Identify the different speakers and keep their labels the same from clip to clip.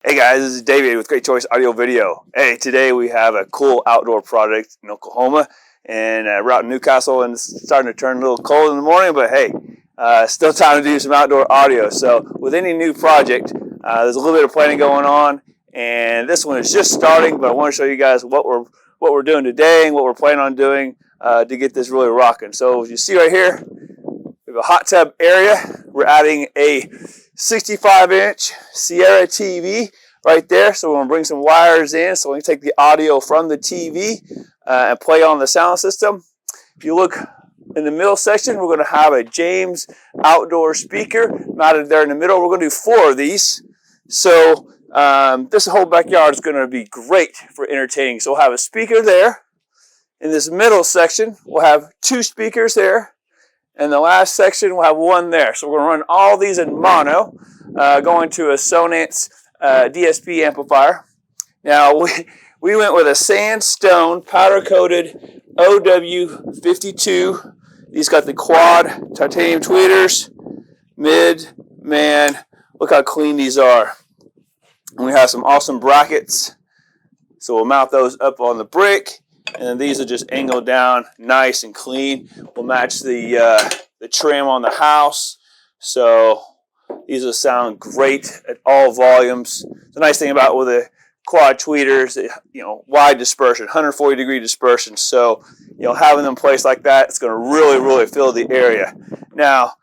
Speaker 1: Hey guys, this is David with Great Choice Audio Video. Hey, today we have a cool outdoor project in Oklahoma and we're out in Newcastle and it's starting to turn a little cold in the morning, but hey, still time to do some outdoor audio. So with any new project, there's a little bit of planning going on, and this one is just starting, but I want to show you guys what we're doing today and what we're planning on doing to get this really rocking. So as you see right here, we have a hot tub area. We're adding a 65-inch Seura TV right there. So we're going to bring some wires in so we can take the audio from the TV and play on the sound system. If you look in the middle section, we're going to have a James outdoor speaker mounted there in the middle. We're going to do 4 of these. So this whole backyard is going to be great for entertaining. So we'll have a speaker there. In this middle section, we'll have 2 speakers there. And the last section, we'll have 1 there. So we're going to run all these in mono, going to a Sonance DSP amplifier. Now, we went with a sandstone powder-coated OW52. These got the quad titanium tweeters, mid, man. Look how clean these are. And we have some awesome brackets. So we'll mount those up on the brick. And then these are just angled down nice and clean. We'll match the trim on the house. So these will sound great at all volumes. The nice thing about with the quad tweeters, wide dispersion, 140-degree dispersion. So, having them placed like that, it's going to really fill the area. Now,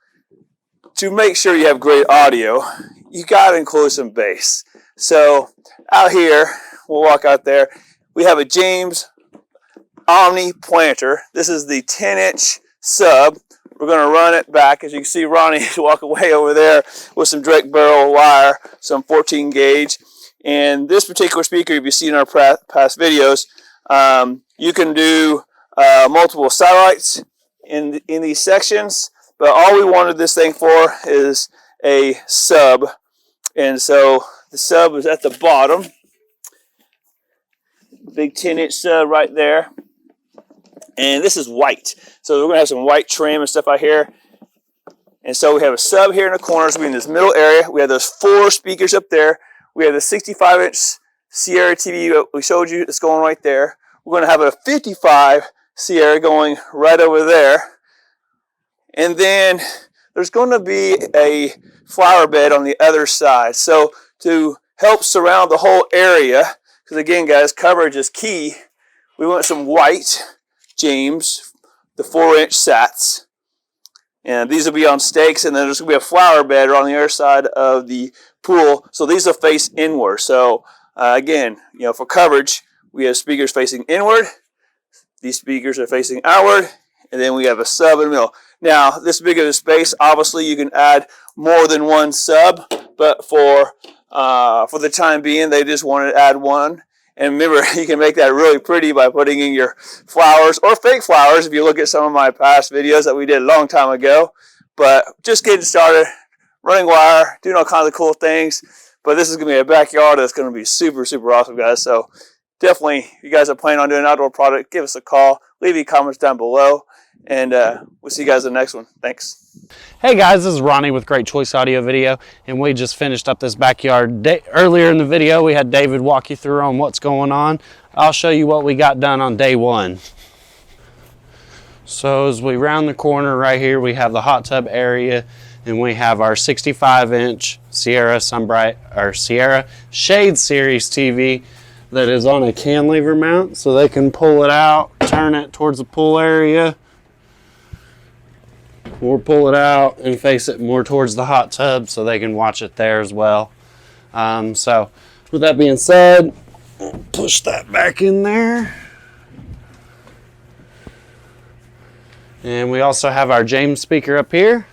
Speaker 1: to make sure you have great audio, you got to include some bass. So out here, we'll walk out there. We have a James Omni planter. This is the 10-inch sub. We're going to run it back. As you can see, Ronnie walk away over there with some direct barrel wire, some 14 gauge. And this particular speaker, if you've seen our past videos, you can do multiple satellites in these sections. But all we wanted this thing for is a sub. And so the sub is at the bottom. Big 10-inch sub right there. And this is white. So we're going to have some white trim and stuff out here. And so we have a sub here in the corners. We're in this middle area. We have those 4 speakers up there. We have the 65-inch Seura TV that we showed you. It's going right there. We're going to have a 55 Seura going right over there. And then there's going to be a flower bed on the other side. So to help surround the whole area, because again, guys, coverage is key, we want some white James, the 4-inch sats, and these will be on stakes, and then there's going to be a flower bed on the other side of the pool, so these will face inward. So again, for coverage, we have speakers facing inward, these speakers are facing outward, and then we have a sub in the middle. Now, this big of a space, obviously you can add more than 1 sub, but for the time being, they just wanted to add 1. And remember, you can make that really pretty by putting in your flowers or fake flowers if you look at some of my past videos that we did a long time ago. But just getting started, running wire, doing all kinds of cool things. But this is going to be a backyard that's going to be super awesome, guys. So definitely, if you guys are planning on doing an outdoor project, give us a call. Leave your comments down below. And we'll see you guys in the next one. Thanks.
Speaker 2: Hey guys, this is Ronnie with Great Choice Audio Video, and we just finished up this backyard. Earlier in the video, we had David walk you through on what's going on. I'll show you what we got done on day 1. So as we round the corner right here, we have the hot tub area, and we have our 65-inch Seura Sunbright or Seura Shade Series TV that is on a cantilever mount, so they can pull it out, turn it towards the pool area, or pull it out and face it more towards the hot tub so they can watch it there as well. So with that being said, push that back in there. And we also have our James speaker up here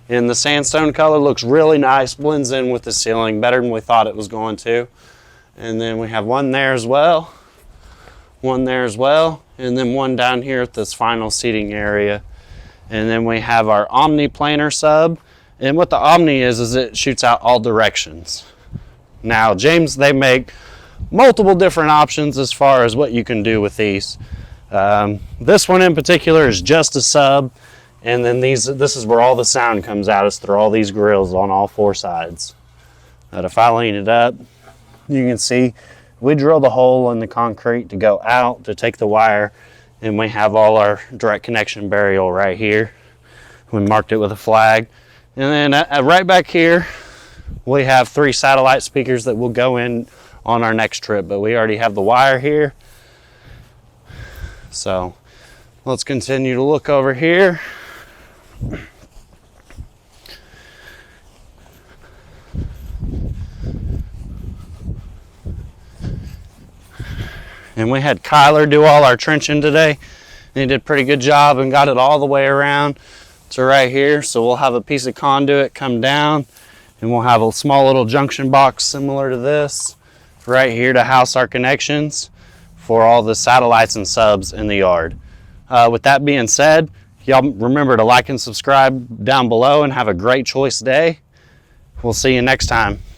Speaker 2: in the sandstone color. Looks really nice, blends in with the ceiling better than we thought it was going to. And then we have 1 there as well, 1 there as well, and then 1 down here at this final seating area. And then we have our Omni planer sub. And what the Omni is it shoots out all directions. Now, James, they make multiple different options as far as what you can do with these. This one in particular is just a sub. And then this is where all the sound comes out, is through all these grills on all 4 sides. But if I lean it up, you can see we drilled a hole in the concrete to go out to take the wire, and we have all our direct connection burial right here. We marked it with a flag. And then right back here, we have 3 satellite speakers that will go in on our next trip, but we already have the wire here. So let's continue to look over here. And we had Kyler do all our trenching today, and he did a pretty good job and got it all the way around to right here. So we'll have a piece of conduit come down, and we'll have a small little junction box similar to this right here to house our connections for all the satellites and subs in the yard. With that being said, y'all remember to like and subscribe down below, and have a great choice day. We'll see you next time.